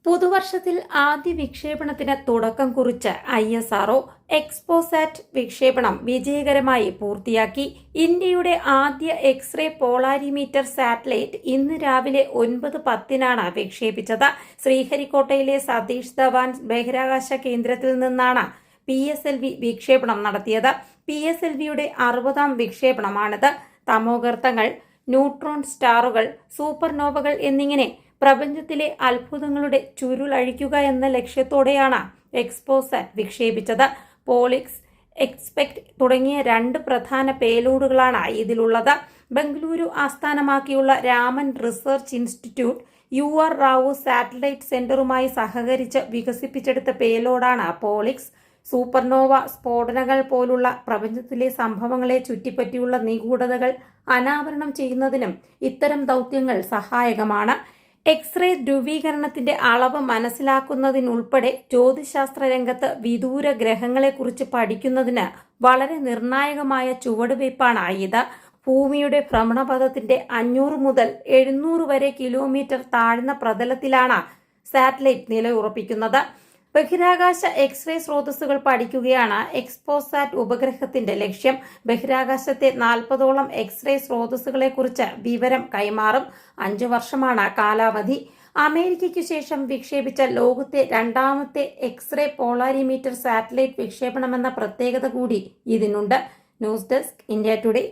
പുതുവർഷത്തിൽ ആദ്യ വിക്ഷേപണത്തിന് തുടക്കം കുറിച്ച ISRO എക്സ്പോസാറ്റ് വിക്ഷേപണം വിജയകരമായി പൂർത്തിയാക്കി. ഇന്ത്യയുടെ ആദ്യ എക്സ്റേ പോളാരിമീറ്റർ സാറ്റലൈറ്റ് ഇന്ന് രാവിലെ 9:10 വിക്ഷേപിച്ചത്. ശ്രീഹരിക്കോട്ടയിലെ സതീഷ് ധവാൻ ബഹിരാകാശ കേന്ദ്രത്തിൽ നിന്നാണ് PSLV വിക്ഷേപണം നടത്തിയത്. PSLVയുടെ 60ാം വിക്ഷേപണമാണിത്. തമോഗർത്തങ്ങൾ, ന്യൂട്രോൺ സ്റ്റാറുകൾ, സൂപ്പർനോവകൾ എന്നിങ്ങനെ പ്രപഞ്ചത്തിലെ അത്ഭുതങ്ങളുടെ ചുരുളഴിക്കുക എന്ന ലക്ഷ്യത്തോടെയാണ് എക്സ്പോസാറ്റ് വിക്ഷേപിച്ചത്. പോളിക്സ്, എക്സ്പെക്ട് തുടങ്ങിയ 2 പ്രധാന പേലോഡുകളാണ് ഇതിലുള്ളത്. ബംഗളൂരു ആസ്ഥാനമാക്കിയുള്ള Raman research institute UR Rao satellite സെന്ററുമായി സഹകരിച്ച് വികസിപ്പിച്ചെടുത്ത പേലോഡാണ് പോളിക്സ്. സൂപ്പർനോവ സ്ഫോടനങ്ങൾ പോലുള്ള പ്രപഞ്ചത്തിലെ സംഭവങ്ങളെ ചുറ്റിപ്പറ്റിയുള്ള നിഗൂഢതകൾ അനാവരണം ചെയ്യുന്നതിനും ഇത്തരം ദൗത്യങ്ങൾ സഹായകമാണ്. എക്സ്റേ ധ്രുവീകരണത്തിന്റെ അളവ് മനസ്സിലാക്കുന്നതിനുൾപ്പെടെ ജ്യോതിശാസ്ത്ര രംഗത്ത് വിദൂര ഗ്രഹങ്ങളെക്കുറിച്ച് പഠിക്കുന്നതിന് വളരെ നിർണായകമായ ചുവടുവയ്പ്പാണ് ഇത്. ഭൂമിയുടെ ഭ്രമണപഥത്തിന്റെ 500 മുതൽ 700 വരെ കിലോമീറ്റർ താഴ്ന്ന പ്രതലത്തിലാണ് സാറ്റലൈറ്റ് നിലയുറപ്പിക്കുന്നത്. ബഹിരാകാശ എക്സ്റേ സ്രോതസ്സുകൾ പഠിക്കുകയാണ് എക്സ്പോസാറ്റ് ഉപഗ്രഹത്തിന്റെ ലക്ഷ്യം. ബഹിരാകാശത്തെ 40ഓളം എക്സ്റേ സ്രോതസ്സുകളെക്കുറിച്ച് വിവരം കൈമാറും. 5 വർഷമാണ് കാലാവധി. അമേരിക്കയ്ക്കു ശേഷം വിക്ഷേപിച്ച ലോകത്തെ 2ാമത്തെ എക്സ്റേ പോളാരിമീറ്റർ സാറ്റലൈറ്റ് വിക്ഷേപണമെന്ന പ്രത്യേകത കൂടി ഇതിനുണ്ട്. News desk, India today.